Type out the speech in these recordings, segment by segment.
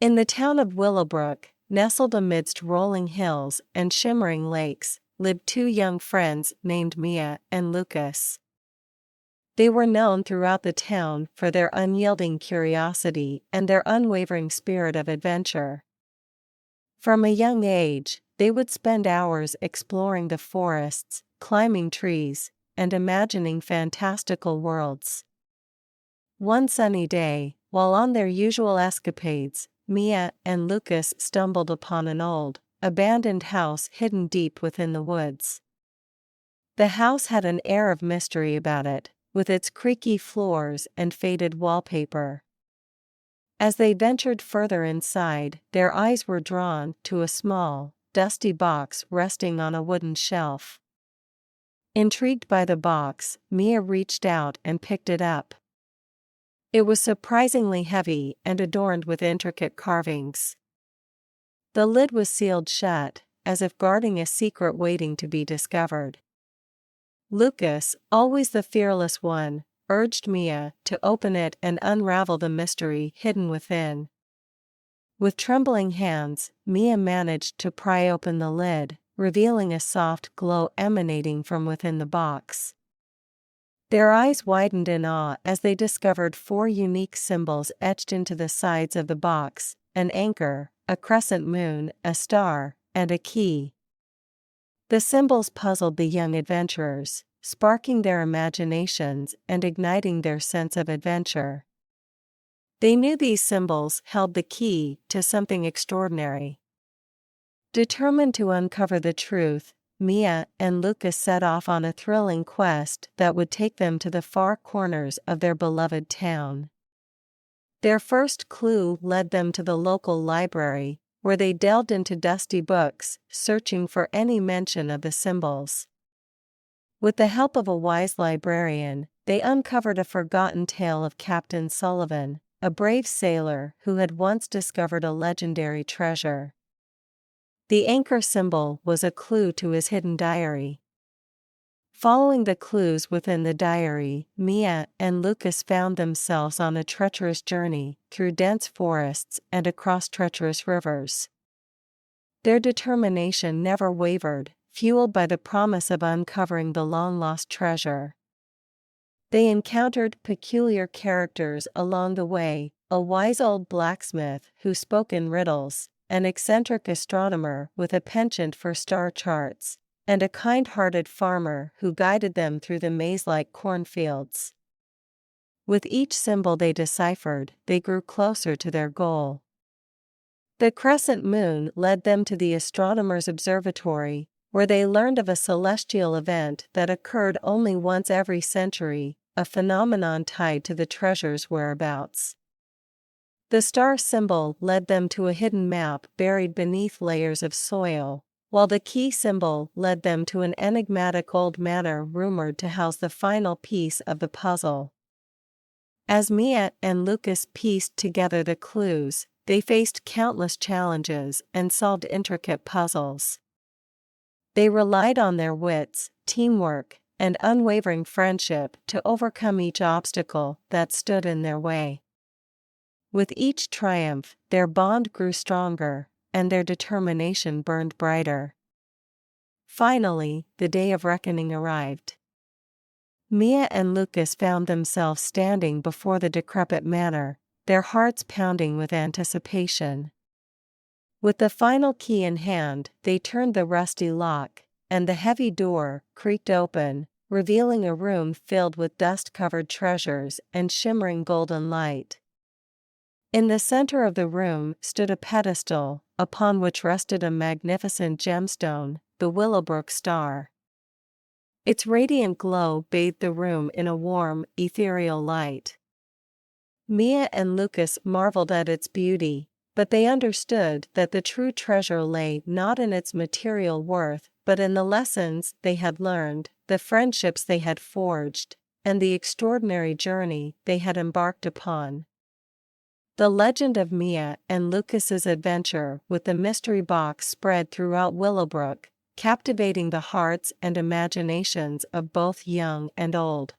In the town of Willowbrook, nestled amidst rolling hills and shimmering lakes, lived two young friends named Mia and Lucas. They were known throughout the town for their unyielding curiosity and their unwavering spirit of adventure. From a young age, they would spend hours exploring the forests, climbing trees, and imagining fantastical worlds. One sunny day, while on their usual escapades, Mia and Lucas stumbled upon an old, abandoned house hidden deep within the woods. The house had an air of mystery about it, with its creaky floors and faded wallpaper. As they ventured further inside, their eyes were drawn to a small, dusty box resting on a wooden shelf. Intrigued by the box, Mia reached out and picked it up. It was surprisingly heavy and adorned with intricate carvings. The lid was sealed shut, as if guarding a secret waiting to be discovered. Lucas, always the fearless one, urged Mia to open it and unravel the mystery hidden within. With trembling hands, Mia managed to pry open the lid, revealing a soft glow emanating from within the box. Their eyes widened in awe as they discovered four unique symbols etched into the sides of the box: an anchor, a crescent moon, a star, and a key. The symbols puzzled the young adventurers, sparking their imaginations and igniting their sense of adventure. They knew these symbols held the key to something extraordinary. Determined to uncover the truth, Mia and Lucas set off on a thrilling quest that would take them to the far corners of their beloved town. Their first clue led them to the local library, where they delved into dusty books, searching for any mention of the symbols. With the help of a wise librarian, they uncovered a forgotten tale of Captain Sullivan, a brave sailor who had once discovered a legendary treasure. The anchor symbol was a clue to his hidden diary. Following the clues within the diary, Mia and Lucas found themselves on a treacherous journey through dense forests and across treacherous rivers. Their determination never wavered, fueled by the promise of uncovering the long-lost treasure. They encountered peculiar characters along the way: a wise old blacksmith who spoke in riddles, an eccentric astronomer with a penchant for star charts, and a kind-hearted farmer who guided them through the maze-like cornfields. With each symbol they deciphered, they grew closer to their goal. The crescent moon led them to the astronomer's observatory, where they learned of a celestial event that occurred only once every century, a phenomenon tied to the treasure's whereabouts. The star symbol led them to a hidden map buried beneath layers of soil, while the key symbol led them to an enigmatic old manor rumored to house the final piece of the puzzle. As Mia and Lucas pieced together the clues, they faced countless challenges and solved intricate puzzles. They relied on their wits, teamwork, and unwavering friendship to overcome each obstacle that stood in their way. With each triumph, their bond grew stronger, and their determination burned brighter. Finally, the day of reckoning arrived. Mia and Lucas found themselves standing before the decrepit manor, their hearts pounding with anticipation. With the final key in hand, they turned the rusty lock, and the heavy door creaked open, revealing a room filled with dust-covered treasures and shimmering golden light. In the center of the room stood a pedestal, upon which rested a magnificent gemstone, the Willowbrook star. Its radiant glow bathed the room in a warm, ethereal light. Mia and Lucas marveled at its beauty, but they understood that the true treasure lay not in its material worth, but in the lessons they had learned, the friendships they had forged, and the extraordinary journey they had embarked upon. The legend of Mia and Lucas's adventure with the mystery box spread throughout Willowbrook, captivating the hearts and imaginations of both young and old.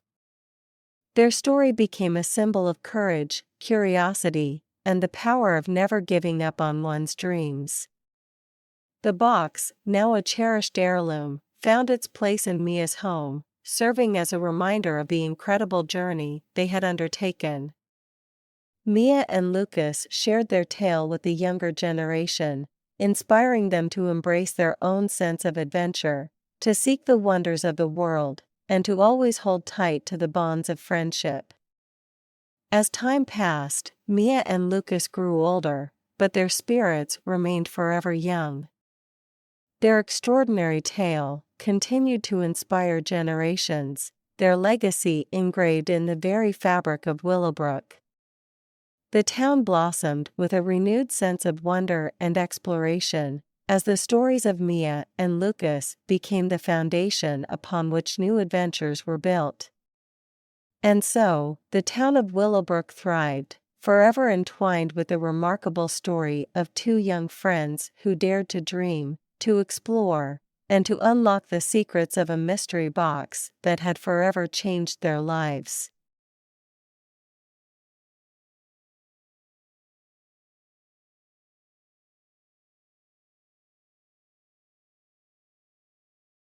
Their story became a symbol of courage, curiosity, and the power of never giving up on one's dreams. The box, now a cherished heirloom, found its place in Mia's home, serving as a reminder of the incredible journey they had undertaken. Mia and Lucas shared their tale with the younger generation, inspiring them to embrace their own sense of adventure, to seek the wonders of the world, and to always hold tight to the bonds of friendship. As time passed, Mia and Lucas grew older, but their spirits remained forever young. Their extraordinary tale continued to inspire generations, their legacy engraved in the very fabric of Willowbrook. The town blossomed with a renewed sense of wonder and exploration, as the stories of Mia and Lucas became the foundation upon which new adventures were built. And so, the town of Willowbrook thrived, forever entwined with the remarkable story of two young friends who dared to dream, to explore, and to unlock the secrets of a mystery box that had forever changed their lives.